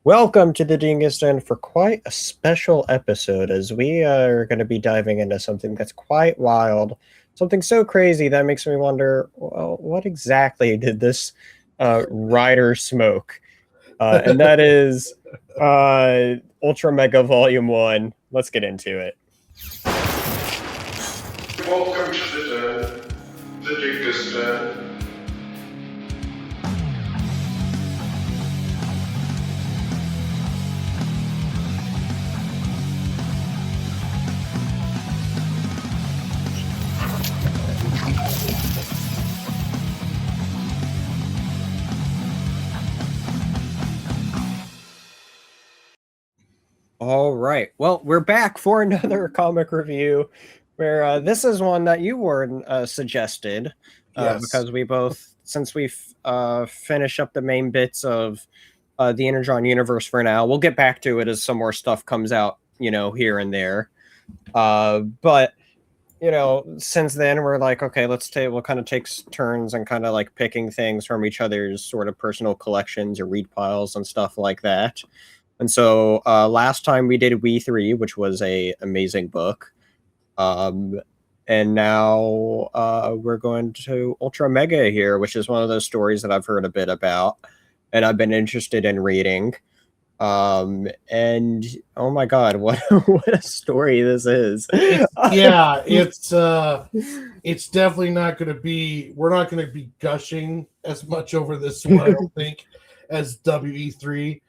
Welcome to the Dingus Den for quite a special episode as we are going to be diving into something that's quite wild, something so crazy that makes me wonder, well, what exactly did this rider smoke? And that is Ultramega Volume 1. Let's get into it. Welcome to the Dingus Den. All right. Well, we're back for another comic review where this is one that you were suggested Yes. because we both, since we've finished up the main bits of the Energon universe for now, we'll get back to it as some more stuff comes out, here and there. But, since then we're like, okay, we'll kind of take turns and kind of like picking things from each other's sort of personal collections or read piles and stuff like that. And so last time we did We Three, which was a amazing book. And now we're going to Ultramega here, which is one of those stories that I've heard a bit about and I've been interested in reading. And oh my God, what a story this is. It's definitely not going to be, we're not going to be gushing as much over this one, I don't think, as WE3.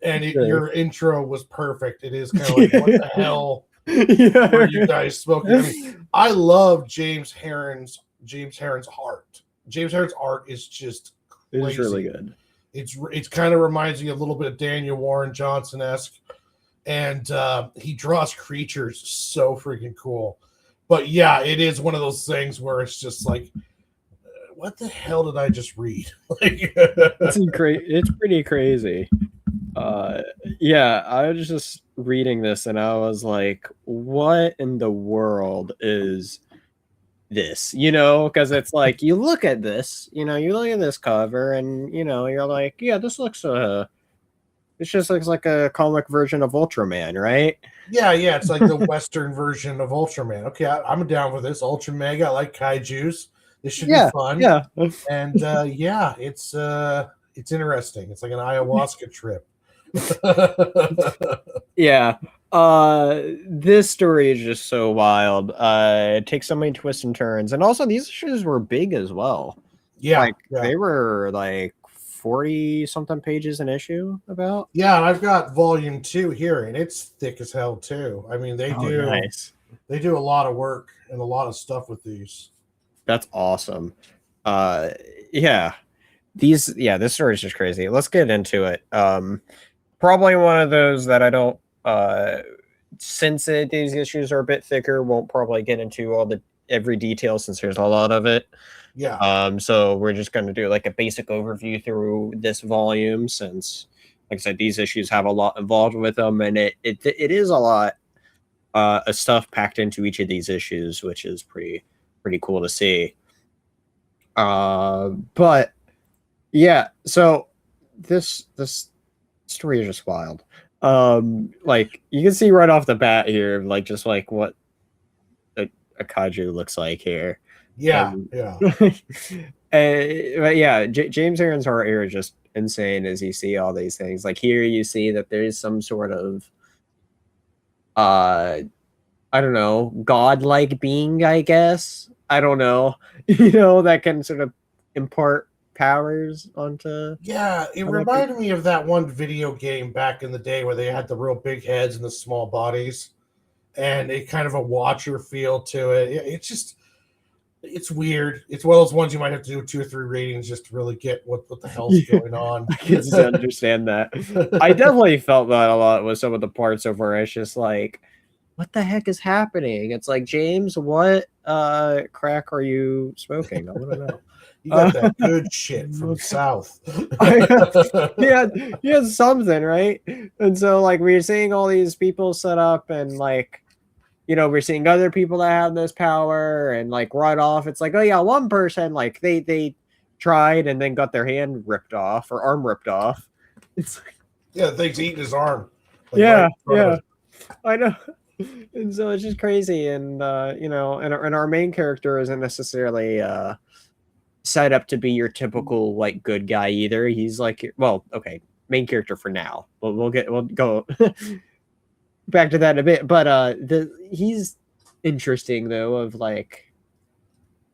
And your intro was perfect. It is kind of like, what the hell were you guys smoking? I mean, I love James Herron's art. James Herron's art is just crazy. It's really good. It's kind of reminds me a little bit of Daniel Warren Johnson-esque, and he draws creatures so freaking cool. But yeah, it is one of those things where it's just like, what the hell did I just read? It's pretty crazy. I was just reading this and I was like, what in the world is this? Because it's like you look at this, you look at this cover and you're like, yeah, this looks it just looks like a comic version of Ultraman, right? Yeah, it's like the Western version of Ultraman. Okay, I'm down with this. Ultramega, I like kaijus. This should be fun. Yeah. And it's interesting. It's like an ayahuasca trip. Yeah. This story is just so wild. It takes so many twists and turns. And also these issues were big as well. They were like 40 something pages an issue about. Yeah, I've got volume 2 here, and it's thick as hell too. I mean, they do a lot of work and a lot of stuff with these. That's awesome. This story is just crazy. Let's get into it. Probably one of those that I don't since these issues are a bit thicker, won't probably get into every detail since there's a lot of it. Yeah. So we're just going to do like a basic overview through this volume since, like I said, these issues have a lot involved with them, and it is a lot of stuff packed into each of these issues, which is pretty cool to see. But yeah, so this story is just wild. Like you can see right off the bat here, like just like what a kaiju looks like here. But yeah, James Aaron's art here is just insane as you see all these things. Like here you see that there's some sort of I don't know, godlike being, I guess. I don't know. That can sort of impart powers onto. Yeah, it reminded me of that one video game back in the day where they had the real big heads and the small bodies, and it kind of a Watcher feel to it. It's weird. It's one of those ones you might have to do 2 or 3 ratings just to really get what the hell's going on. I can understand that. I definitely felt that a lot with some of the parts of where it's just like, what the heck is happening? It's like, James, what crack are you smoking? I want to know. You got that good shit from South. Yeah, something, right? And so, like, we're seeing all these people set up, and like, we're seeing other people that have this power, and like right off, it's like, oh yeah, one person, like they tried and then got their hand ripped off or arm ripped off. It's like, Yeah, the thing's eating his arm. Like, Yeah, right in front of yeah, him. I know. And so it's just crazy, and you know, and our main character isn't necessarily set up to be your typical like good guy either. He's like, well, okay, main character for now. We'll go back to that in a bit, but he's interesting though. Of like,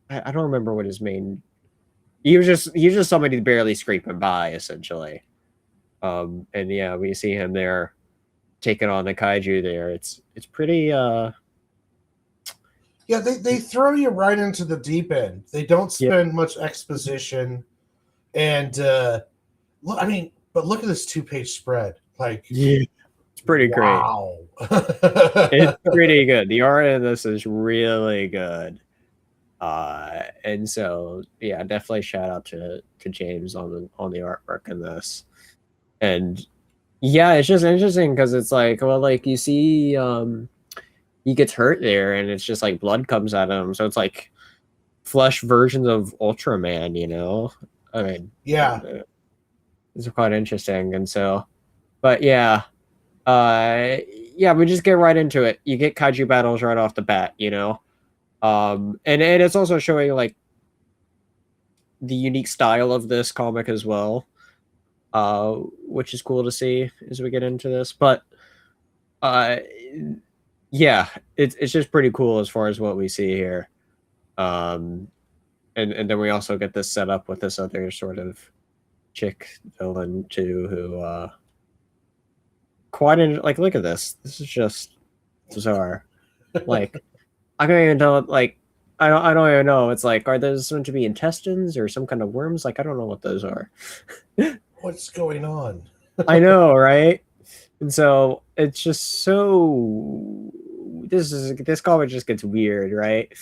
I don't remember what his main. He was just somebody barely scraping by essentially. And yeah, we see him there taking on the kaiju there. It's pretty Yeah, they throw you right into the deep end. They don't spend much exposition, and look, I mean, but look at this 2-page spread. Like, yeah, it's pretty wow. great. It's pretty good. The art in this is really good. And so yeah, definitely shout out to James on the artwork in this. And yeah, it's just interesting because it's like, well, like you see he gets hurt there and it's just like blood comes out of him. So it's like flesh versions of Ultraman, you know? I mean, Yeah. It's quite interesting. And so, but yeah, yeah, we just get right into it. You get kaiju battles right off the bat, you know? And it's also showing like the unique style of this comic as well, which is cool to see as we get into this. But yeah, it's just pretty cool as far as what we see here. And then we also get this set up with this other sort of chick villain too, who like, look at this. This is just bizarre. Like, I don't even know. Like, I don't even know. It's like, are those meant to be intestines or some kind of worms? Like, I don't know what those are. What's going on? I know, right? And so it's just so. This comic just gets weird, right?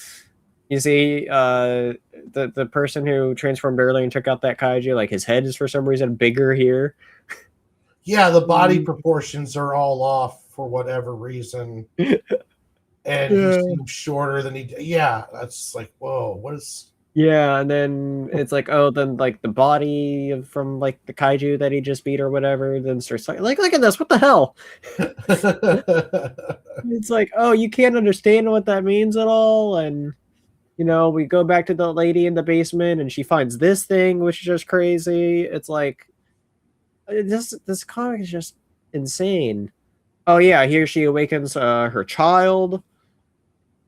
You see, the person who transformed earlier and took out that kaiju, like his head is for some reason bigger here. Yeah, the body proportions are all off for whatever reason. And he seems shorter than he. Yeah, that's like, whoa, what is? Yeah, and then it's like, oh, then like the body from like the kaiju that he just beat or whatever, then starts like, look at this, what the hell? It's like, oh, you can't understand what that means at all, and you know, we go back to the lady in the basement, and she finds this thing, which is just crazy. It's like, this comic is just insane. Oh yeah, here she awakens her child.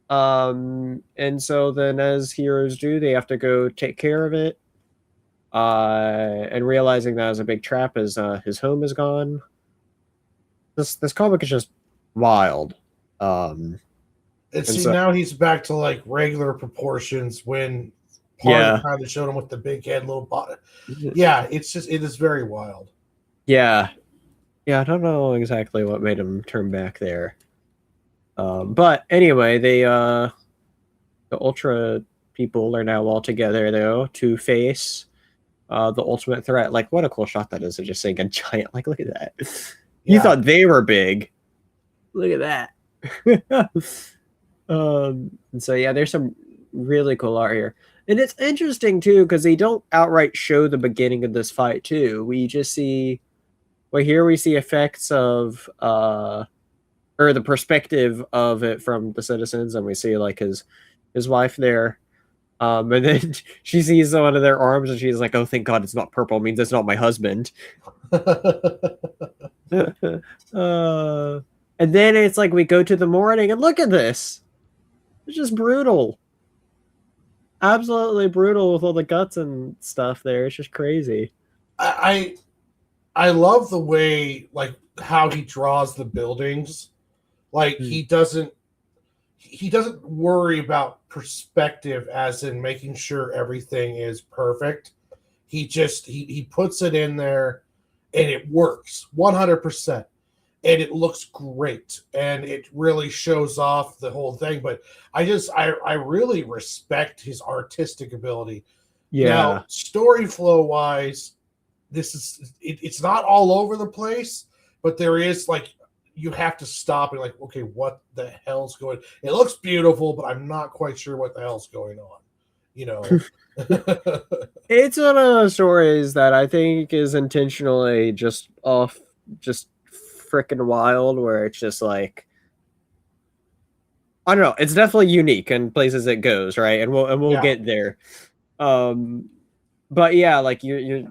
And so then as heroes do, they have to go take care of it. And realizing that was a big trap as his home is gone. This comic is just wild. And see, so, now he's back to like regular proportions when part of the time they showed him with the big head, little body. Yeah, it is very wild. Yeah. Yeah, I don't know exactly what made him turn back there. But anyway, the Ultra people are now all together though to face the ultimate threat. Like, what a cool shot that is of just seeing a giant. Like, look at that. You thought they were big. Look at that. And so yeah, there's some really cool art here, and it's interesting too because they don't outright show the beginning of this fight too. We just see, well, here we see effects of or the perspective of it from the citizens, and we see like his wife there, and then she sees one of their arms and she's like, oh, thank God it's not purple, it means it's not my husband. And then it's like we go to the morning and look at this. It's just brutal. Absolutely brutal with all the guts and stuff there. It's just crazy. I love the way, like, how he draws the buildings. Like, he doesn't worry about perspective as in making sure everything is perfect. He just he puts it in there and it works 100%. And it looks great, and it really shows off the whole thing. But I really respect his artistic ability. Yeah. Now, story flow wise, it's not all over the place, but there is, like, you have to stop and like, okay, what the hell's going? It looks beautiful, but I'm not quite sure what the hell's going on. You know, it's one of those stories that I think is intentionally just off just freaking wild, where it's just like, I don't know, it's definitely unique in places it goes, right? And we'll get there. But yeah, like you're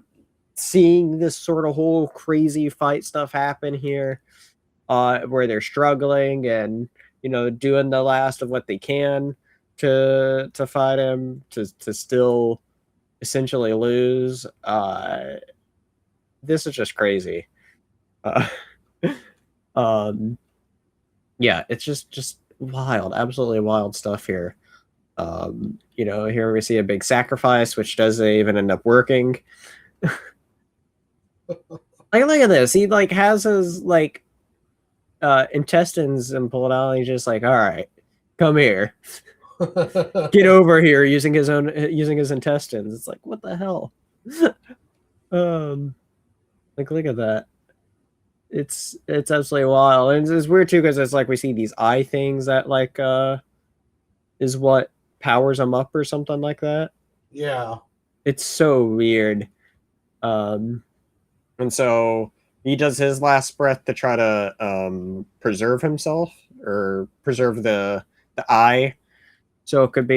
seeing this sort of whole crazy fight stuff happen here, where they're struggling and doing the last of what they can to fight him, to still essentially lose. This is just crazy. Yeah, it's just wild, absolutely wild stuff here. Here we see a big sacrifice, which doesn't even end up working. Like, look at this. He like has his like intestines and pulled out. And he's just like, all right, come here, get over here, using his intestines. It's like, what the hell? Like, look at that. It's absolutely wild, and it's weird too because it's like we see these eye things that like is what powers him up or something like that. Yeah, it's so weird. And so he does his last breath to try to preserve himself or preserve the eye, so it could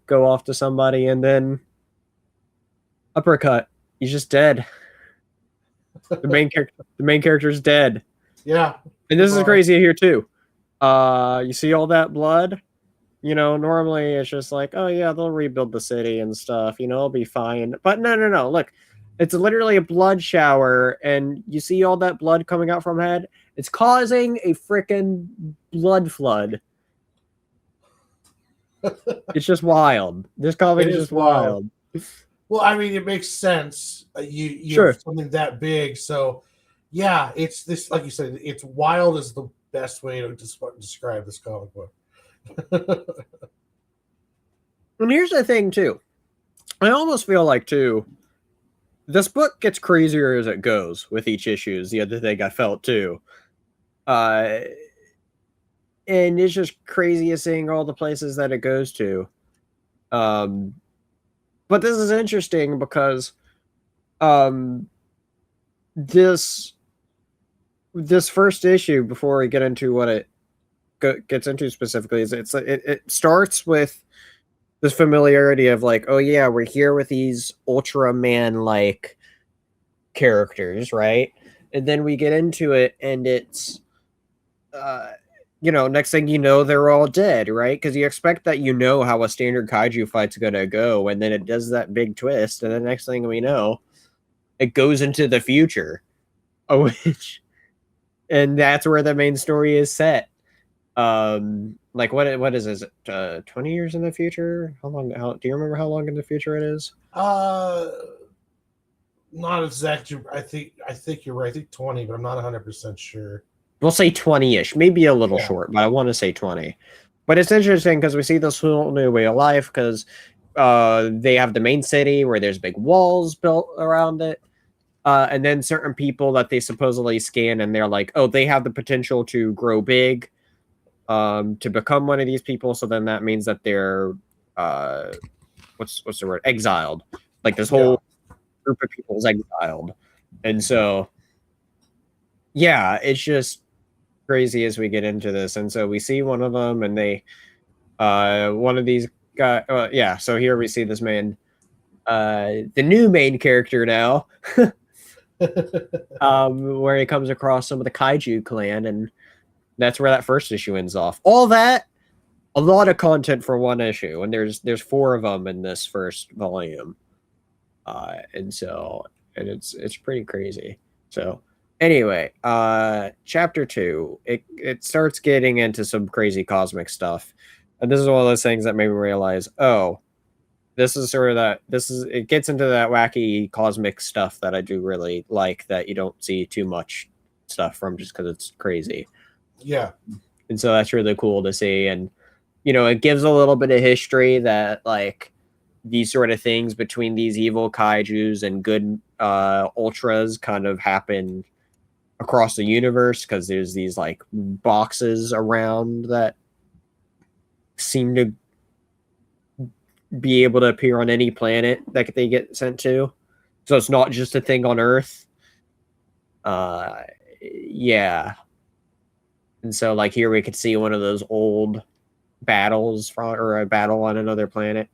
go off to somebody, and then uppercut. He's just dead. The main character's dead. Yeah. And this is crazy here too. You see all that blood? Normally it's just like, oh yeah, they'll rebuild the city and stuff, it'll be fine. But no. Look, it's literally a blood shower, and you see all that blood coming out from head. It's causing a freaking blood flood. It's just wild. This comic is just wild. Well, I mean, it makes sense. You sure. have something that big, so yeah, it's this. Like you said, it's wild is the best way to describe this comic book. And here's the thing too. I almost feel like too, this book gets crazier as it goes with each issue. Is the other thing I felt too. And it's just crazy seeing all the places that it goes to. But this is interesting because this first issue, before we get into what it gets into specifically, is it starts with this familiarity of like, oh yeah, we're here with these Ultraman like characters, right? And then we get into it, and it's next thing you know, they're all dead, right? Because you expect that how a standard kaiju fight's gonna go, and then it does that big twist, and the next thing we know, it goes into the future, and that's where the main story is set. Like what is this? 20 years in the future? How long? Do you remember how long in the future it is? Not exactly. I think you're right. I think 20, but I'm not 100% sure. We'll say 20-ish, maybe a little short, but I want to say 20. But it's interesting because we see this whole new way of life, because they have the main city where there's big walls built around it. And then certain people that they supposedly scan, and they're like, oh, they have the potential to grow big, to become one of these people. So then that means that they're, what's the word? Exiled. Like this whole group of people is exiled. And so, yeah, it's just crazy as we get into this. And so we see one of them, and they one of these guys, so here we see this man, the new main character now, where he comes across some of the kaiju clan, and that's where that first issue ends off. All that, a lot of content for one issue, and there's 4 of them in this first volume, and it's pretty crazy. So anyway, chapter 2, it starts getting into some crazy cosmic stuff. And this is one of those things that made me realize, oh, this is sort of it gets into that wacky cosmic stuff that I do really like, that you don't see too much stuff from just because it's crazy. Yeah. And so that's really cool to see. And, it gives a little bit of history that like these sort of things between these evil kaijus and good ultras kind of happen across the universe, because there's these like boxes around that seem to be able to appear on any planet that they get sent to. So it's not just a thing on Earth. yeah. And so, like, here we could see one of those old battles or a battle on another planet.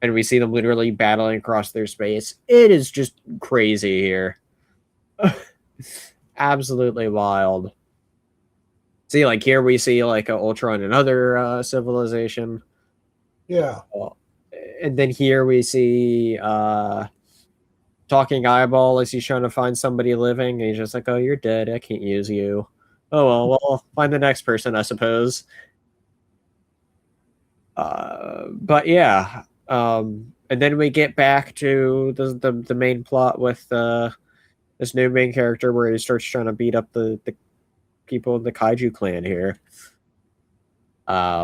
And we see them literally battling across their space. It is just crazy here. Absolutely wild. See, like, here we see, like, an Ultra on another civilization. Yeah. And then here we see Talking Eyeball as he's trying to find somebody living. And he's just like, oh, you're dead. I can't use you. Oh, well, find the next person, I suppose. But yeah. And then we get back to the main plot with this new main character where he starts trying to beat up the people in the Kaiju clan here.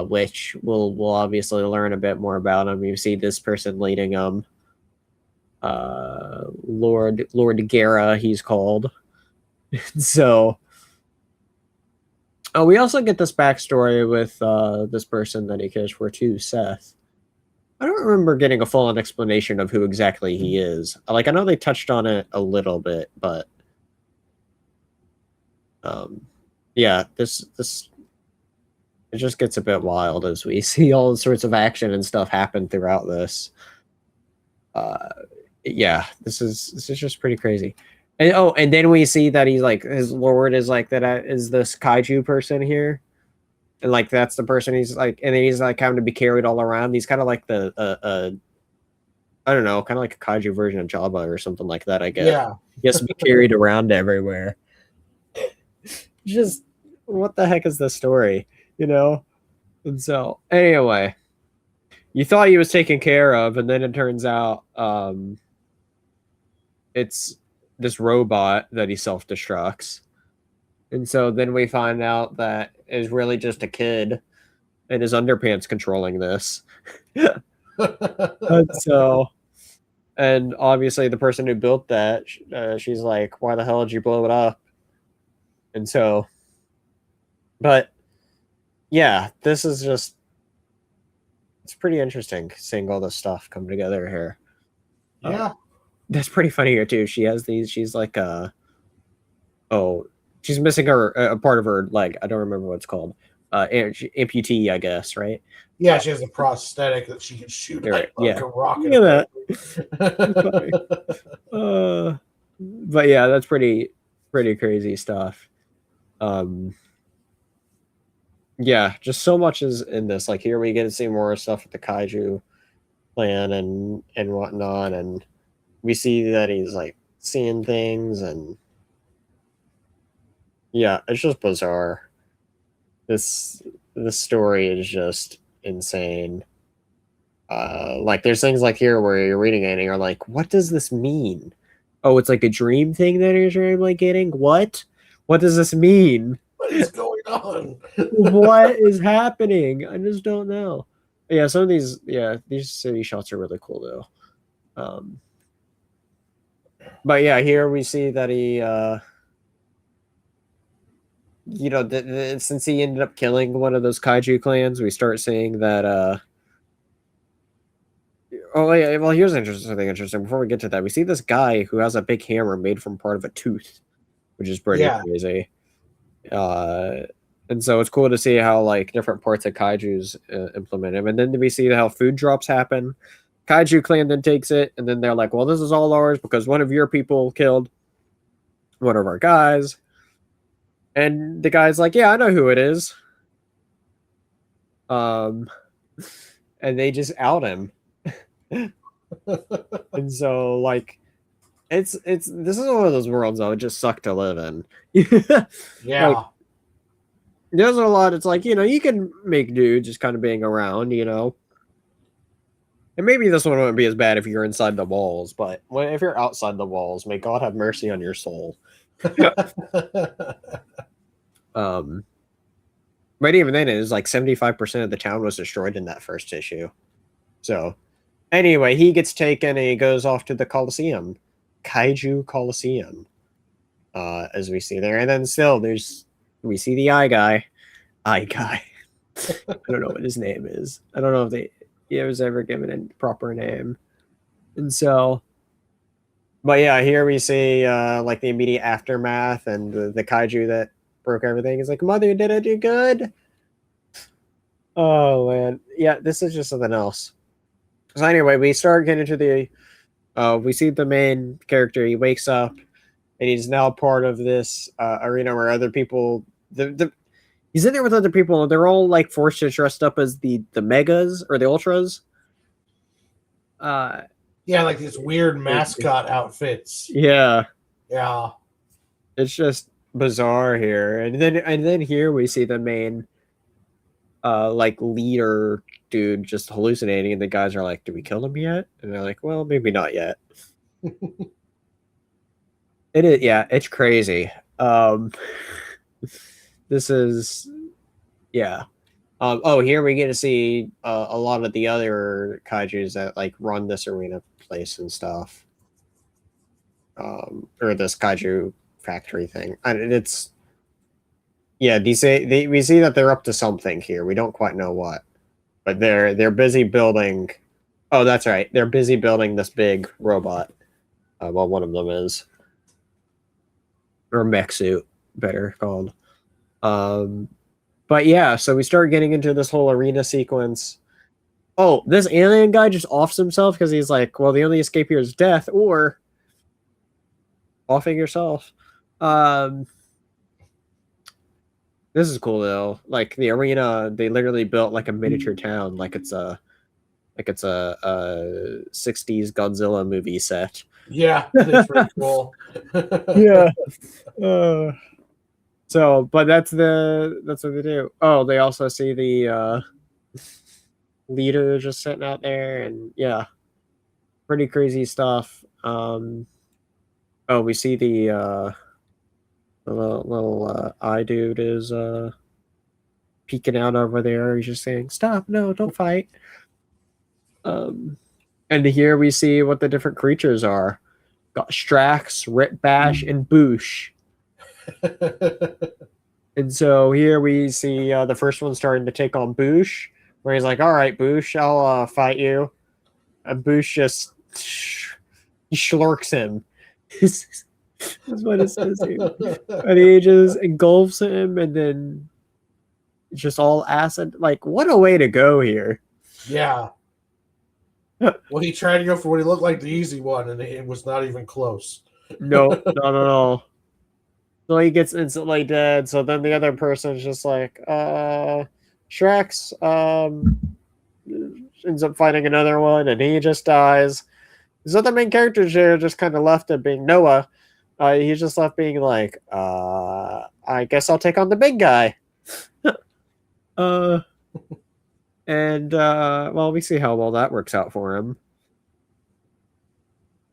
Which we'll obviously learn a bit more about him. You see this person leading him. Lord Guerra, he's called. So we also get this backstory with this person that he cares for too, Seth. I don't remember getting a full-on explanation of who exactly he is. Like, I know they touched on it a little bit, but yeah, this it just gets a bit wild as we see all sorts of action and stuff happen throughout this. Yeah, this is just pretty crazy. And then we see that he's like, his lord is like, that is this kaiju person here, and like that's the person he's like, and then he's like having to be carried all around. He's kind of like the I don't know, kind of like a kaiju version of Jabba or something like that, I guess. Yeah. He has to be carried around everywhere. Just what the heck is this story, you know? And so anyway, you thought he was taken care of, and then it turns out it's this robot that he self-destructs. And so then we find out that it's really just a kid in his underpants controlling this. And obviously the person who built that, she's like, why the hell did you blow it up? And so, but yeah, this is just, it's pretty interesting seeing all this stuff come together here. Yeah. That's pretty funny here too. She has these, she's like she's missing a part of her leg. I don't remember what it's called. Amputee, I guess, right? Yeah, she has a prosthetic that she can shoot Right, like yeah. a rocket. Look at that. But yeah, that's pretty crazy stuff. Yeah, just so much is in this. Like, here we get to see more stuff with the kaiju clan and whatnot, and we see that he's like seeing things, and yeah, it's just bizarre. This story is just insane. Like, there's things like here where you're reading it and you're like, what does this mean? Oh, it's like a dream thing that you're like getting? What does this mean? What is going on? What is happening? I just don't know. Yeah, some of these city shots are really cool though. But yeah, here we see that he you know, since he ended up killing one of those kaiju clans, we start seeing that oh yeah, well, here's something interesting. Before we get to that, we see this guy who has a big hammer made from part of a tooth, which is pretty crazy. And so it's cool to see how like different parts of kaijus implement him. And then we see how food drops happen. Kaiju clan then takes it, and then they're like, well, this is all ours because one of your people killed one of our guys. And the guy's like, yeah, I know who it is. And they just out him. And so like this is one of those worlds that would just suck to live in. Yeah. Like, there's a lot, it's like, you know, you can make do just kind of being around, you know. And maybe this one wouldn't be as bad if you're inside the walls, but if you're outside the walls, may God have mercy on your soul. But even then, it was like 75% of the town was destroyed in that first issue. So anyway, he gets taken and he goes off to the Coliseum, Kaiju Coliseum, as we see there. And then still we see the eye guy. I don't know what his name is. I don't know if he was ever given a proper name. And so But yeah, here we see like the immediate aftermath and the kaiju that broke everything. He's like, "Mother, did I do good?" Oh man, yeah, this is just something else. So anyway, we start getting into the. We see the main character. He wakes up, and he's now part of this arena where other people. He's in there with other people. They're all like forced to dressed up as the megas or the ultras. Uh, Yeah, like these weird mascot outfits. yeah, Yeah. it's just bizarre here, and then here we see the main like leader dude just hallucinating, and the guys are like, "Do we kill him yet?" And they're like, "Well, maybe not yet." It is, yeah, it's crazy. Um, this is, yeah. Oh, here we get to see a lot of the other kaiju's that like run this arena place and stuff, or this kaiju factory thing. And it's, yeah, we see that they're up to something here. We don't quite know what, but they're busy building. Oh, that's right. They're busy building this big robot. Well, one of them is, or mech suit, better called. But yeah, so we start getting into this whole arena sequence. Oh, this alien guy just offs himself because he's like, well, the only escape here is death, or offing yourself. This is cool though. Like the arena, they literally built like a miniature town, like it's a 60s Godzilla movie set. Yeah, that's pretty cool. Yeah. So, but that's what they do. Oh, they also see the leader just sitting out there, and yeah, pretty crazy stuff. Oh, we see the little eye dude is peeking out over there. He's just saying, "Stop! No, don't fight." And here we see what the different creatures are. Got Strax, Rip Bash, and Boosh. And so here we see the first one starting to take on Boosh, where he's like, "All right, Boosh, I'll fight you." And Boosh just he slurks him. That's what it says here. And he just engulfs him, and then it's just all acid. Like, what a way to go here. Yeah. Well, he tried to go for what he looked like the easy one, and it was not even close. No, not at all. So he gets instantly dead. So then the other person's just like, Shrex ends up fighting another one, and he just dies. These other main characters here just kind of left it being Noah. He's just left being like, I guess I'll take on the big guy. And well, we see how well that works out for him.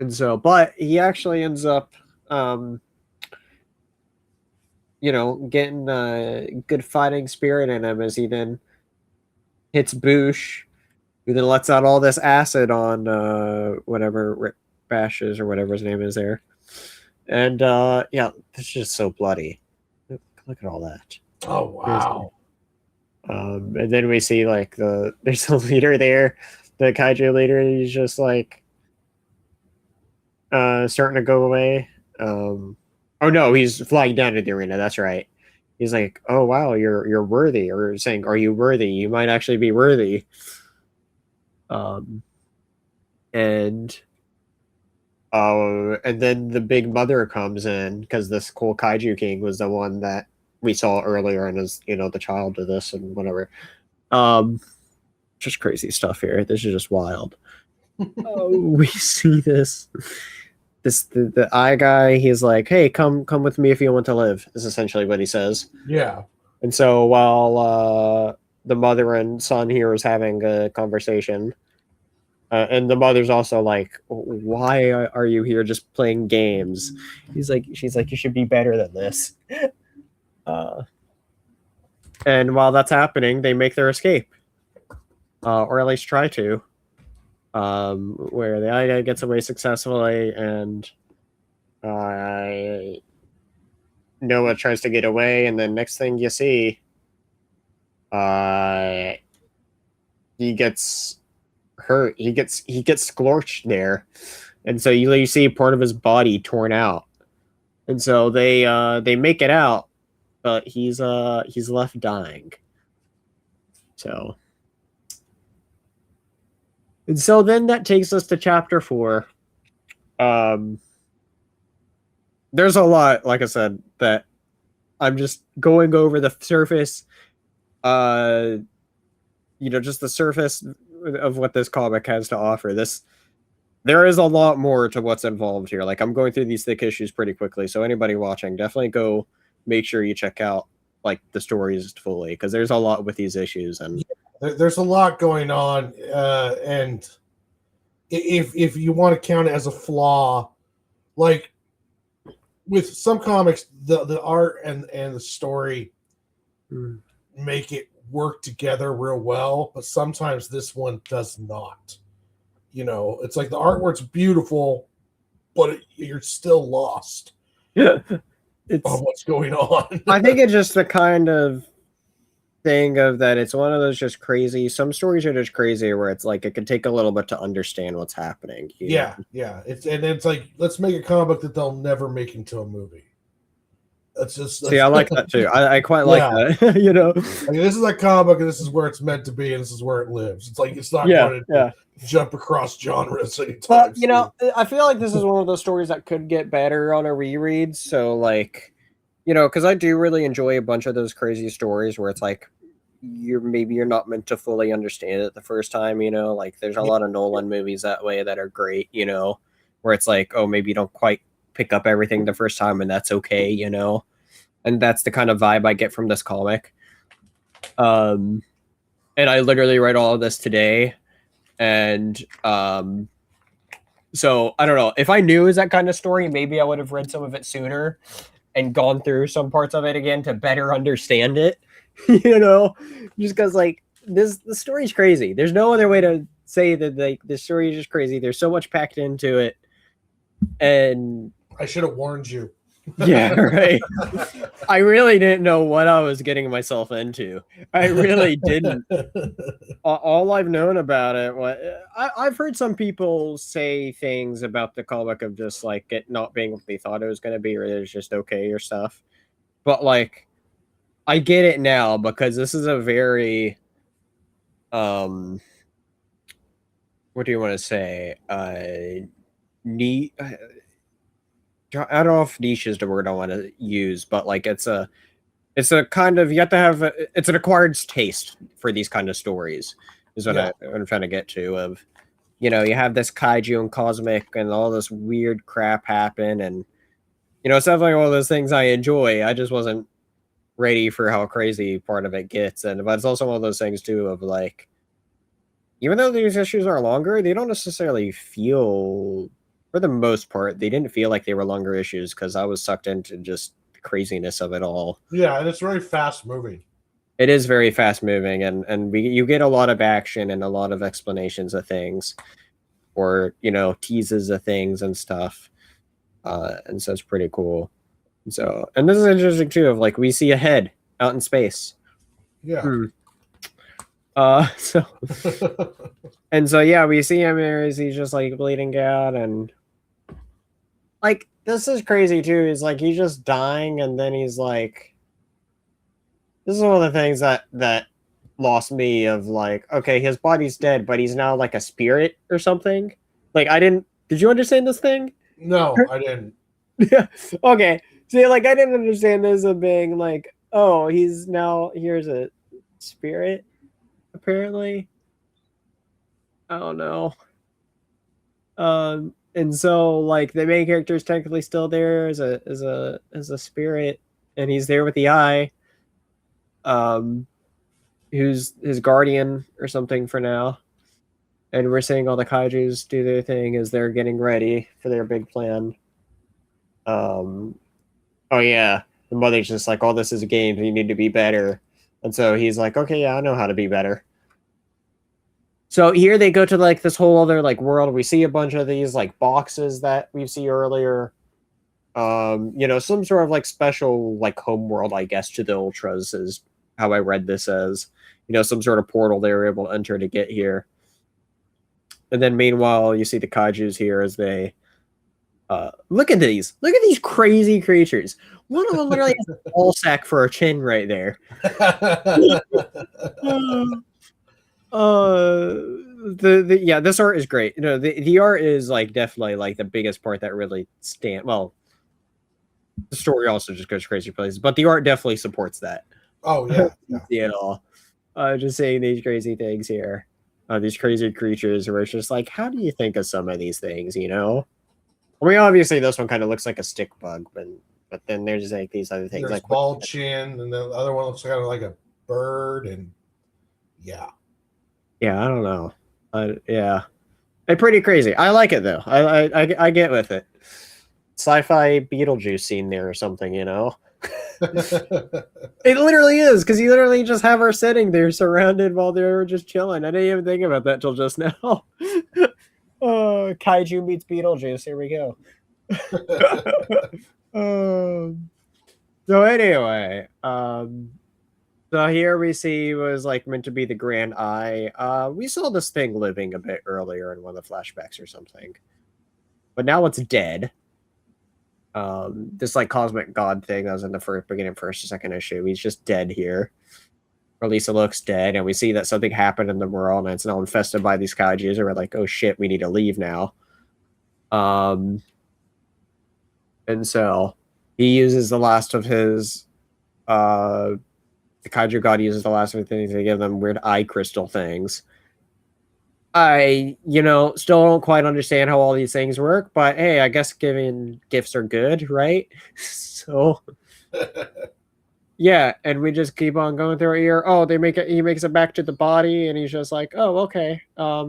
And so, but he actually ends up, getting a good fighting spirit in him as he then hits Boosh, who then lets out all this acid on whatever Rip Bashes or whatever his name is there. And yeah, it's just so bloody. Look at all that. Oh wow. And then we see like there's a leader there, the kaiju leader. He's just like starting to go away. Oh no, he's flying down to the arena. That's right. He's like, "Oh wow, you're worthy," or saying, "Are you worthy? You might actually be worthy." And then the big mother comes in because this cool kaiju king was the one that we saw earlier and is the child of this and whatever. Just crazy stuff here. This is just wild. We see the eye guy. He's like, "Hey, come with me if you want to live," is essentially what he says. Yeah. And so while the mother and son here is having a conversation, and the mother's also like, "Why are you here just playing games?" She's like, "You should be better than this." And while that's happening, they make their escape, or at least try to. Where the eye guy gets away successfully, and Noah tries to get away, and then next thing you see, he gets hurt. He gets scorched there, and so you see part of his body torn out, and so they make it out, but he's left dying. So, and so then that takes us to chapter 4. There's a lot, like I said, that I'm just going over the surface. Just the surface of what this comic has to offer. There is a lot more to what's involved here. Like, I'm going through these thick issues pretty quickly, so anybody watching, definitely go make sure you check out like the stories fully, because there's a lot with these issues, and there's a lot going on. And if you want to count it as a flaw, like with some comics, the art and the story make it work together real well, but sometimes this one does not. It's like the artwork's beautiful, but you're still lost. Yeah, on what's going on. I think it's just the kind of thing of that it's one of those just crazy. Some stories are just crazy where it's like it can take a little bit to understand what's happening. Yeah. It's like, let's make a comic book that they'll never make into a movie. That's I like that too. I quite like that. I mean, this is a comic book, and this is where it's meant to be, and this is where it lives. It's like it's not going to jump across genres anytime. But I feel like this is one of those stories that could get better on a reread. So like, because I do really enjoy a bunch of those crazy stories where it's like you're not meant to fully understand it the first time. Like there's a lot of Nolan movies that way that are great. Where it's like, oh, maybe you don't quite pick up everything the first time, and that's okay. And that's the kind of vibe I get from this comic. And I literally read all of this today. And so I don't know. If I knew it was that kind of story, maybe I would have read some of it sooner and gone through some parts of it again to better understand it. Just because like the story's crazy. There's no other way to say that like the story is just crazy. There's so much packed into it. And I should have warned you. Yeah, right. I really didn't know what I was getting myself into. I really didn't. All I've known about it, I've heard some people say things about the comic of just like it not being what they thought it was going to be, or it was just okay or stuff. But like, I get it now because this is a very, what do you want to say? Neat. I don't know if niche is the word I want to use, but like it's a kind of, you have to have it's an acquired taste for these kind of stories is what I'm trying to get to. Of you have this kaiju and cosmic and all this weird crap happen, and it's definitely one of those things I enjoy. I just wasn't ready for how crazy part of it gets, but it's also one of those things too of like, even though these issues are longer, they don't necessarily feel, for the most part, they didn't feel like they were longer issues because I was sucked into just the craziness of it all. Yeah, and it's very fast moving. It is very fast moving, and you get a lot of action and a lot of explanations of things, or teases of things and stuff, and so it's pretty cool. And this is interesting too. Of like we see a head out in space. Yeah. So and so yeah, we see him there as he's just like bleeding out, and like this is crazy too. He's like he's just dying, and then he's like, this is one of the things that lost me of like, okay, his body's dead, but he's now like a spirit or something. Like did you understand this thing? No, I didn't. Yeah. Okay. See, like I didn't understand this of being like, oh, here's a spirit. Apparently, I don't know. And so like the main character is technically still there as a spirit, and he's there with the eye, who's his guardian or something for now. And we're seeing all the kaijus do their thing as they're getting ready for their big plan. Oh yeah, the mother's just like, oh, this is a game, you need to be better. And so he's like, okay, yeah, I know how to be better. So here they go to like this whole other like world. We see a bunch of these like boxes that we see earlier. Some sort of like special like home world, I guess, to the Ultras is how I read this as. Some sort of portal they were able to enter to get here. And then meanwhile, you see the kaijus here as they look at these. Look at these crazy creatures. One of them literally has a ball sack for a chin right there. Yeah, this art is great. You know, the art is like definitely like the biggest part that really well, the story also just goes crazy places, but the art definitely supports that. Oh yeah, See it all. Just seeing these crazy things here, these crazy creatures, where it's just like, how do you think of some of these things? You know, I mean, obviously this one kind of looks like a stick bug, but then there's like these other things, there's like bald chin, and the other one looks kind of like a bird, and yeah, I don't know, yeah, it's pretty crazy. I like it though. I get with it. Sci-fi Beetlejuice scene there or something, you know. It literally is, because you literally just have her sitting there surrounded while they're just chilling. I didn't even think about that till just now. Oh, Kaiju meets Beetlejuice. Here we go. So anyway, so here we see was like meant to be the Grand Eye. We saw this thing living a bit earlier in one of the flashbacks or something, but now it's dead. This like cosmic god thing that was in the beginning first or second issue, he's just dead here, or at least it looks dead, and we see that something happened in the world and it's now infested by these kaijus, and we're like, oh shit, we need to leave now. And so he uses the last of his the kaiju god uses the last of his things to give them weird eye crystal things. I, still don't quite understand how all these things work, but hey, I guess giving gifts are good, right? So, yeah, and we just keep on going through our ear. Oh, he makes it back to the body, and he's just like, oh, okay,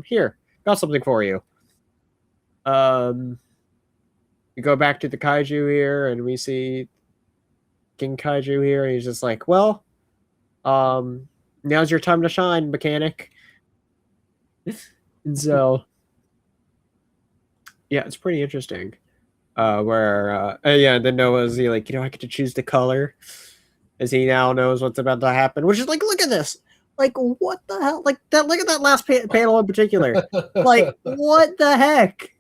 here, got something for you. We go back to the kaiju here, and we see King Kaiju here, and he's just like, well, now's your time to shine, mechanic. And so, yeah, it's pretty interesting. Then Noah's I get to choose the color, as he now knows what's about to happen. Which is like, look at this, like, what the hell, like that. Look at that last panel in particular. Like, what the heck?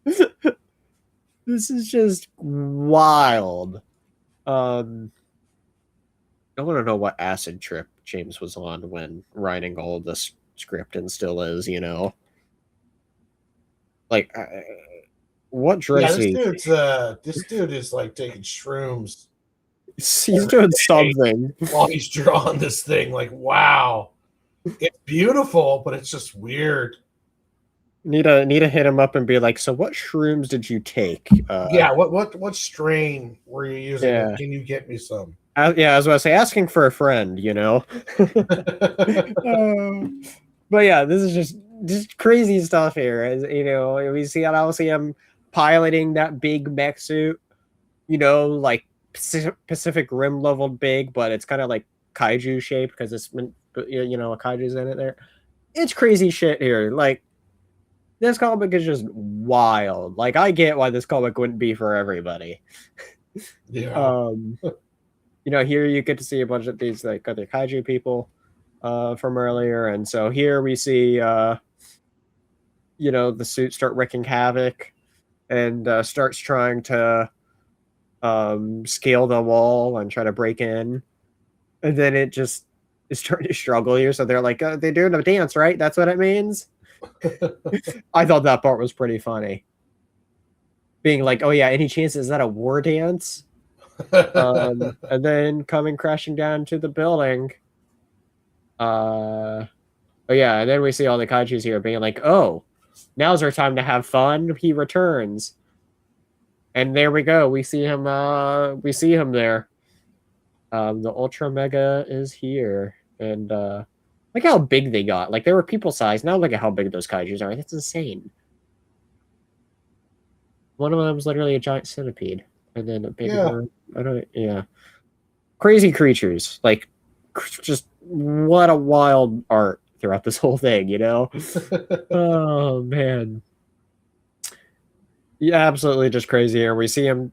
This is just wild. I want to know what acid trip James was on when writing all of this script, and still is, like, what drugs? Yeah, this dude is like taking shrooms. He's doing something while he's drawing this thing. Like, wow, it's beautiful, but it's just weird. Need to hit him up and be like, so what shrooms did you take? What strain were you using? Yeah. Can you get me some? I was about to say, asking for a friend, But yeah, this is just crazy stuff here. As we see him piloting that big mech suit, like Pacific Rim leveled big, but it's kind of like kaiju shaped because it's a kaiju's in it there. It's crazy shit here. Like, this comic is just wild. Like, I get why this comic wouldn't be for everybody. Yeah. Here you get to see a bunch of these like other kaiju people from earlier, and so here we see the suit start wreaking havoc, and starts trying to scale the wall and try to break in, and then it just is starting to struggle here. So they're like, they're doing a dance, right? That's what it means. I thought that part was pretty funny, being like, oh yeah, any chance is that a war dance? And then coming crashing down to the building. And then we see all the kaijus here being like, oh, now's our time to have fun. He returns. And there we go. We see him there. The Ultramega is here. And look how big they got. Like, they were people size. Now look at how big those kaijus are. That's insane. One of them is literally a giant centipede. And then a bigger crazy creatures. Like, just what a wild art throughout this whole thing, Oh man. Yeah, absolutely just crazy here. We see him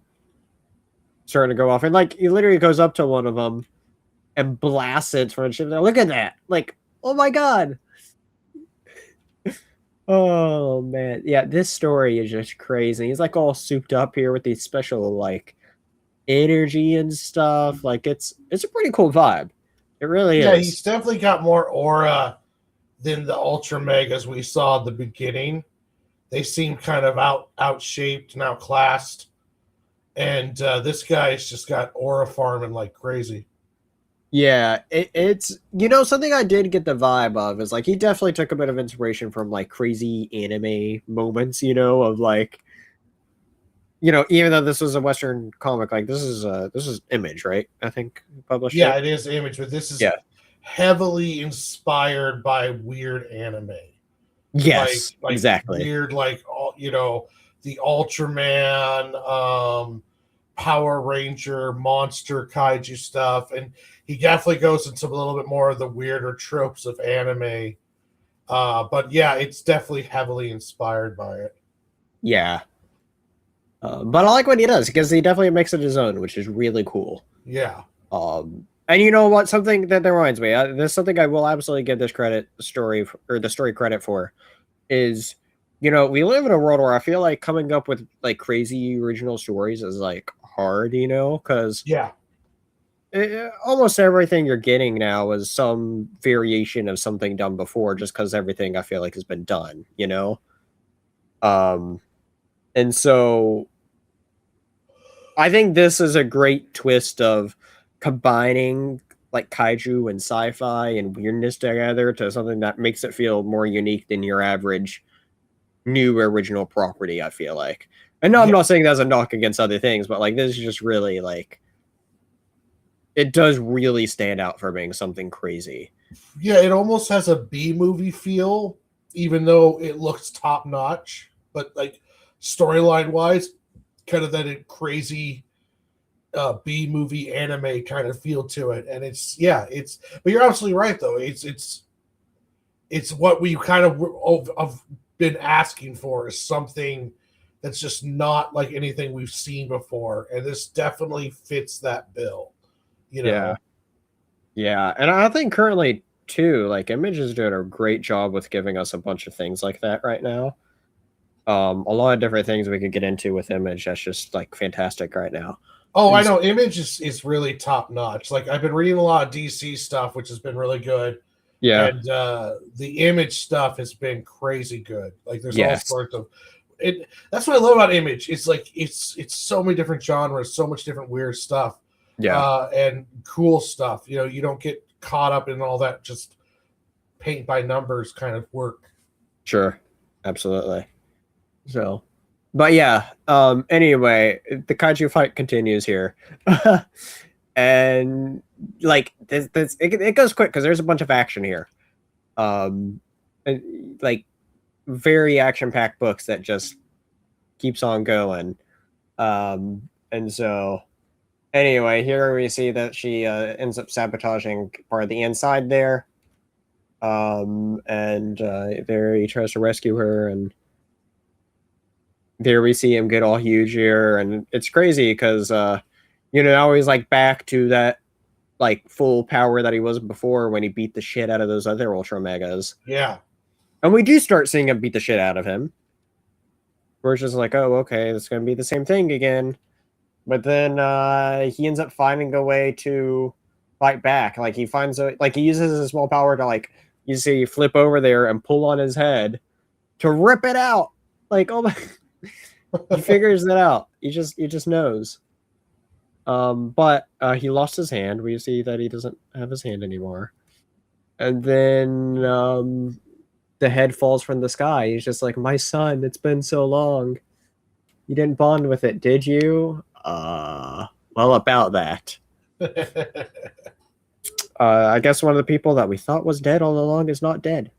starting to go off, and like he literally goes up to one of them and blasts it for a ship. Look at that. Like, oh my god. Oh man, yeah, this story is just crazy. He's like all souped up here with these special like energy and stuff. Like it's a pretty cool vibe. It really Yeah, is. he's definitely got more aura than the Ultramegas we saw at the beginning. They seem kind of outshaped and outclassed. And this guy's just got aura farming like crazy. Yeah, it's something I did get the vibe of is like he definitely took a bit of inspiration from like crazy anime moments, of like even though this was a Western comic, like this is Image, right? I think published Yeah, it. it is Image, but this is Yeah. heavily inspired by weird anime. Yes, Like exactly. weird, like the Ultraman, Power Ranger, monster kaiju stuff, and he definitely goes into a little bit more of the weirder tropes of anime. But yeah, it's definitely heavily inspired by it. Yeah. But I like what he does because he definitely makes it his own, which is really cool. Yeah. And you know what? Something that reminds me, there's something I will absolutely give this story credit for is, we live in a world where I feel like coming up with like crazy original stories is like hard, because Yeah. almost everything you're getting now is some variation of something done before, just because everything I feel like has been done. Um, and so I think this is a great twist of combining like kaiju and sci-fi and weirdness together to something that makes it feel more unique than your average new original property, I feel like. And no, I'm not saying that's a knock against other things, but like this is just really like it does really stand out for being something crazy. Yeah, it almost has a B movie feel, even though it looks top notch. But like storyline wise, kind of that crazy B movie anime kind of feel to it. And it's but you're absolutely right though. It's what we kind of been asking for is something that's just not like anything we've seen before, and this definitely fits that bill. Yeah, and I think currently too, like Image is doing a great job with giving us a bunch of things like that right now. A lot of different things we could get into with Image that's just like fantastic right now. Oh, I know. Image is really top notch. Like I've been reading a lot of DC stuff, which has been really good. Yeah. And the Image stuff has been crazy good. Like there's all sorts of it. That's what I love about Image. It's like it's so many different genres, so much different weird stuff. Yeah. And cool stuff. You don't get caught up in all that just paint by numbers kind of work. Sure. Absolutely. So, but yeah, anyway, the kaiju fight continues here. And like it goes quick because there's a bunch of action here. Like very action-packed books that just keeps on going. And so anyway, here we see that she ends up sabotaging part of the inside there. And there he tries to rescue her, and there we see him get all huge here, and it's crazy because now he's like back to that like full power that he was before when he beat the shit out of those other Ultramegas. Yeah. And we do start seeing him beat the shit out of him. We're just like, oh, okay, it's gonna be the same thing again. But then he ends up finding a way to fight back. Like he uses his small power to like you see flip over there and pull on his head to rip it out. Like, oh my he figures it out. He just knows. But he lost his hand. We see that he doesn't have his hand anymore. And then the head falls from the sky. He's just like, my son, it's been so long. You didn't bond with it, did you? Well, about that. I guess one of the people that we thought was dead all along is not dead.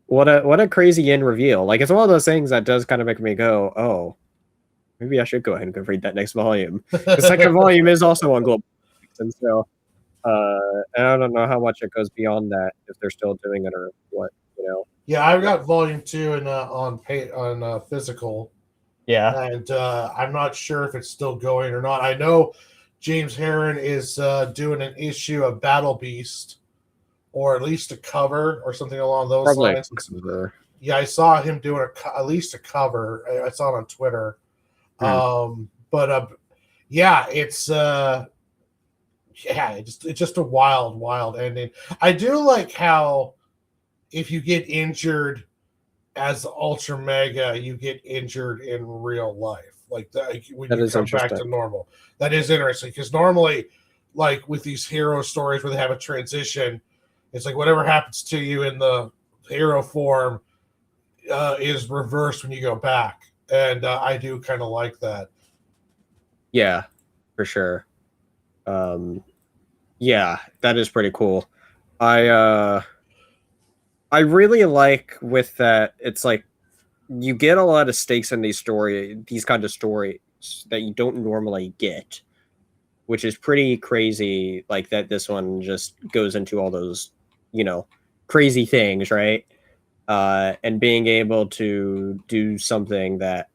What a crazy end reveal. Like, it's one of those things that does kind of make me go, oh, maybe I should go ahead and go read that next volume. The second volume is also on Global, and so and I don't know how much it goes beyond that, if they're still doing it or what, Yeah, I've got volume 2 and on physical. Yeah. And I'm not sure if it's still going or not. I know James Herron is doing an issue of Battle Beast or at least a cover or something along those Probably. lines. Yeah, I saw him doing at least a cover. I saw it on Twitter. But yeah, it's it's just a wild ending. I do like how if you get injured as Ultramega, you get injured in real life, like that when you come back to normal. That is interesting because normally, like with these hero stories where they have a transition, it's like whatever happens to you in the hero form is reversed when you go back, and I do kind of like that. Yeah, for sure. Yeah, that is pretty cool. I really like with that. It's like you get a lot of stakes in these kind of stories that you don't normally get, which is pretty crazy. Like that, this one just goes into all those, crazy things, right? And being able to do something that,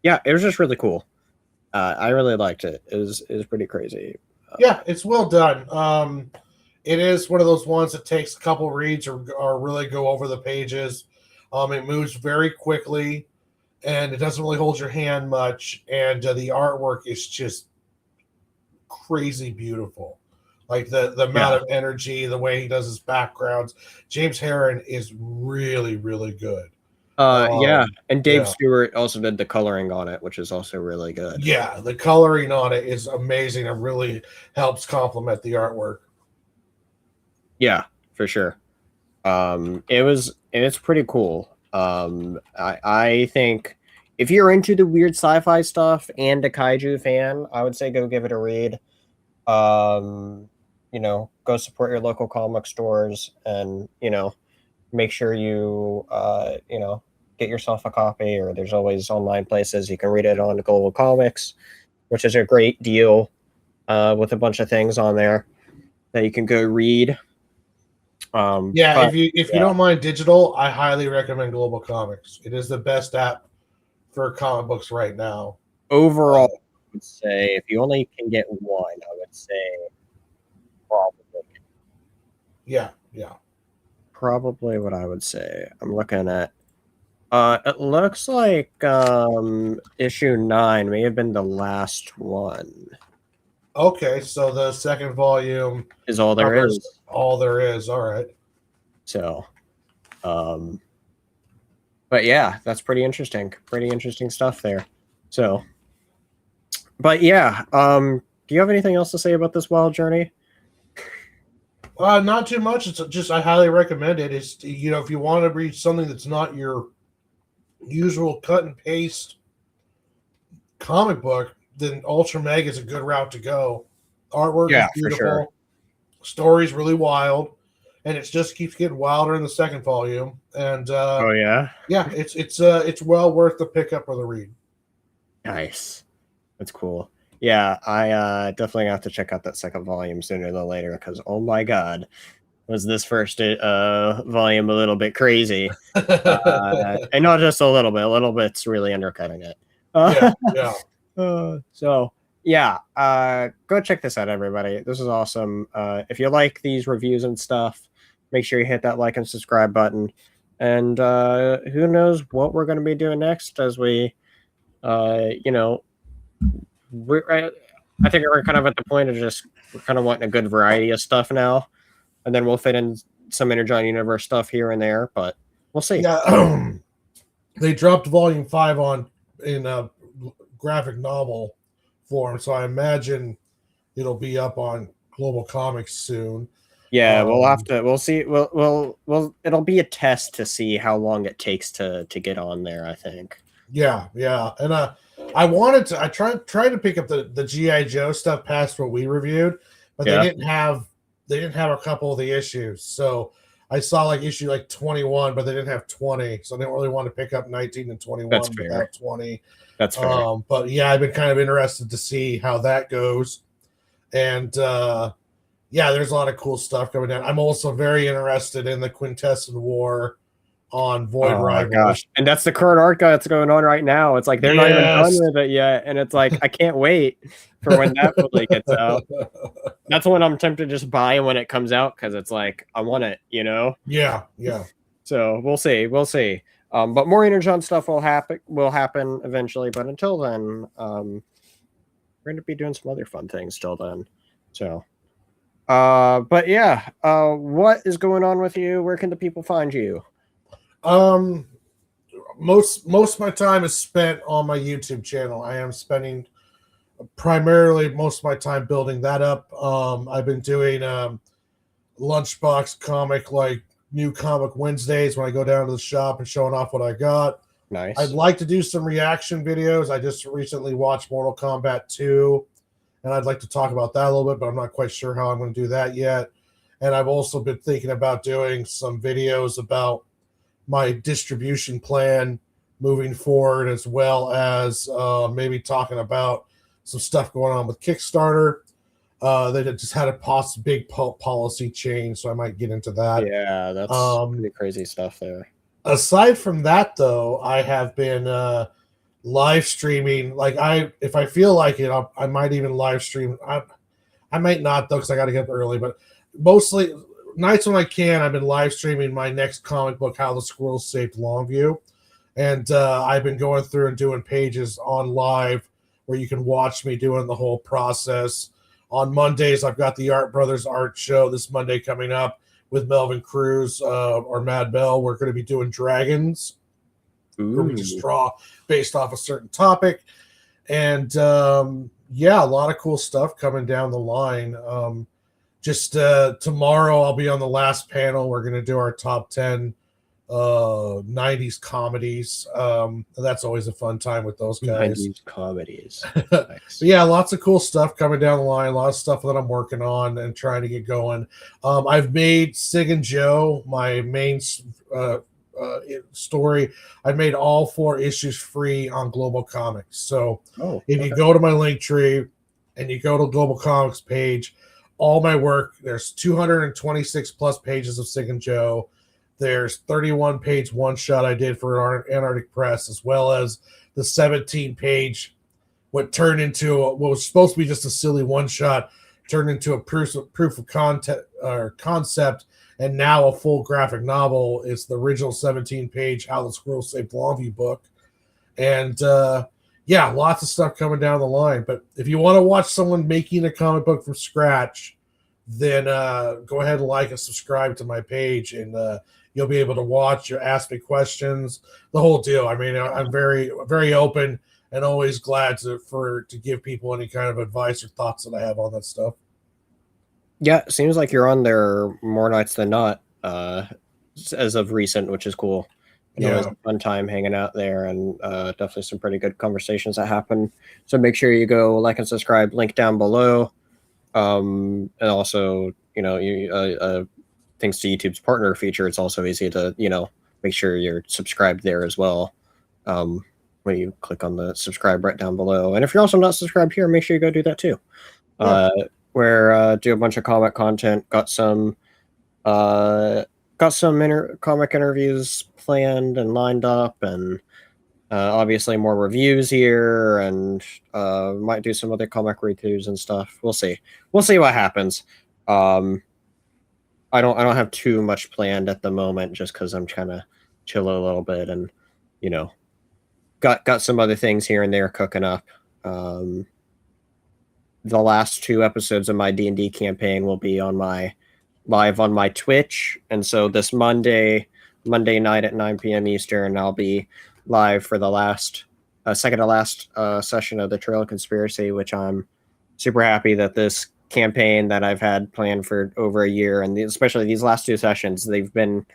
yeah, it was just really cool. I really liked it. It was pretty crazy. Yeah, it's well done. It is one of those ones that takes a couple reads or really go over the pages. It moves very quickly, and it doesn't really hold your hand much. And the artwork is just crazy beautiful. Like the amount of energy, the way he does his backgrounds. James Herron is really, really good. Yeah, and Dave Stewart also did the coloring on it, which is also really good. Yeah, the coloring on it is amazing. It really helps complement the artwork. Yeah, for sure. It's pretty cool. I think if you're into the weird sci-fi stuff and a kaiju fan, I would say go give it a read. Go support your local comic stores and, make sure you, get yourself a copy, or there's always online places. You can read it on Global Comics, which is a great deal with a bunch of things on there that you can go read. If you don't mind digital, I highly recommend Global Comics. It is the best app for comic books right now. Overall, I would say if you only can get one, I would say probably. Yeah. Probably what I would say. I'm looking at. It looks like issue 9 may have been the last one. Okay, so the second volume is all there is. All there is. All right. So, but yeah, that's pretty interesting. Pretty interesting stuff there. So, but yeah, do you have anything else to say about this wild journey? Not too much. It's just I highly recommend it. It's if you want to read something that's not your usual cut and paste comic book, then Ultramega is a good route to go. Artwork is beautiful. For sure. Story's really wild, and it just keeps getting wilder in the second volume. And it's well worth the pickup or the read. Nice, that's cool. Yeah, I definitely have to check out that second volume sooner than later because oh my god, was this first volume a little bit crazy? And not just a little bit's really undercutting it. So yeah, go check this out, everybody. This is awesome. If you like these reviews and stuff, make sure you hit that like and subscribe button. And who knows what we're going to be doing next as we, I think we're kind of at the point of we're kind of wanting a good variety of stuff now. And then we'll fit in some Energon Universe stuff here and there, but we'll see. Yeah, they dropped volume 5 in a graphic novel form, so I imagine it'll be up on Global Comics soon. Yeah, we'll see. It'll be a test to see how long it takes to get on there, I think. Yeah. And I tried to pick up the G.I. Joe stuff past what we reviewed, but they didn't have a couple of the issues. So I saw issue 21, but they didn't have 20. So I didn't really want to pick up 19 and 21 without 20. That's fair. But yeah, I've been kind of interested to see how that goes. And there's a lot of cool stuff coming down. I'm also very interested in the Quintessence War on Void Rivals. Gosh. And that's the current art that's going on right now. It's like they're not even done with it yet. And it's like, I can't wait for when that fully gets out. that's what I'm tempted to just buy when it comes out because it's like I want it, you know. Yeah. So we'll see. But more Energon stuff will happen eventually. But until then, we're going to be doing some other fun things till then. So, but yeah, what is going on with you? Where can the people find you? Most of my time is spent on my YouTube channel. I am spending primarily most of my time building that up. I've been doing lunchbox comic, like new comic Wednesdays when I go down to the shop and showing off what I got. Nice. I'd like to do some reaction videos. I just recently watched Mortal Kombat 2, and I'd like to talk about that a little bit, but I'm not quite sure how I'm going to do that yet. And I've also been thinking about doing some videos about my distribution plan moving forward, as well as maybe talking about some stuff going on with Kickstarter. They just had a big policy change, so I might get into that. Yeah, that's pretty crazy stuff there. Aside from that, though, I have been live streaming. Like if I feel like it, I might even live stream. I might not though, because I got to get up early. But mostly nights when I can, I've been live streaming my next comic book, How the Squirrel Saved Longview, and I've been going through and doing pages on live where you can watch me doing the whole process. On Mondays, I've got the Art Brothers Art Show this Monday coming up with Melvin Cruz or Mad Bell. We're going to be doing dragons, where we just draw based off a certain topic. And yeah, a lot of cool stuff coming down the line. Just tomorrow, I'll be on the last panel. We're going to do our top 10 90s comedies. That's always a fun time with those guys. 90s comedies. Nice. Yeah, lots of cool stuff coming down the line. A lot of stuff that I'm working on and trying to get going. I've made Sig and Joe my main story. I've made all 4 issues free on Global Comics. So if you go to my link tree and you go to Global Comics page, all my work, there's 226 plus pages of Sig and Joe. There's 31-page one-shot I did for Antarctic Press, as well as the 17-page, what was supposed to be just a silly one-shot, turned into a proof of concept, and now a full graphic novel. It's the original 17-page How the Squirrel Saved Longview book. And yeah, lots of stuff coming down the line. But if you want to watch someone making a comic book from scratch, then go ahead and like and subscribe to my page, and you'll be able to watch. You'll ask me questions, the whole deal. I mean, I'm very, very open and always glad to give people any kind of advice or thoughts that I have on that stuff. Yeah, it seems like you're on there more nights than not, as of recent, which is cool. It was a fun time hanging out there, and definitely some pretty good conversations that happen. So make sure you go like and subscribe. Link down below. And also, thanks to YouTube's partner feature, it's also easy to, make sure you're subscribed there as well. When you click on the subscribe right down below. And if you're also not subscribed here, make sure you go do that too. Yeah. Where do a bunch of comic content, got some comic interviews planned and lined up, and obviously more reviews here, and might do some other comic read-throughs and stuff. We'll see what happens. I don't have too much planned at the moment, just because I'm trying to chill a little bit, and got some other things here and there cooking up. The last 2 episodes of my D&D campaign will be live on my Twitch, and so this Monday night at 9 p.m. Eastern, I'll be live for the second to last session of the Trail of Conspiracy, which I'm super happy that this campaign that I've had planned for over a year, and especially these last 2 sessions, they've been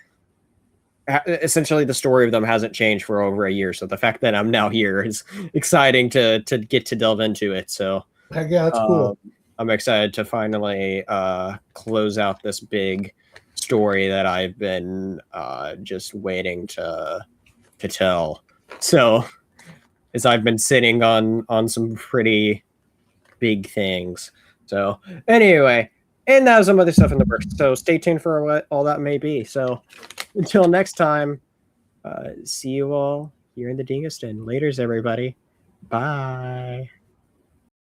essentially, the story of them hasn't changed for over a year. So the fact that I'm now here is exciting to get to delve into it. So heck yeah, that's cool. I'm excited to finally close out this big story that I've been just waiting to tell. So as I've been sitting on some pretty big things. So anyway, and now some other stuff in the works. So stay tuned for what all that may be. So until next time, see you all here in the Dingus Den. Laters, everybody. Bye.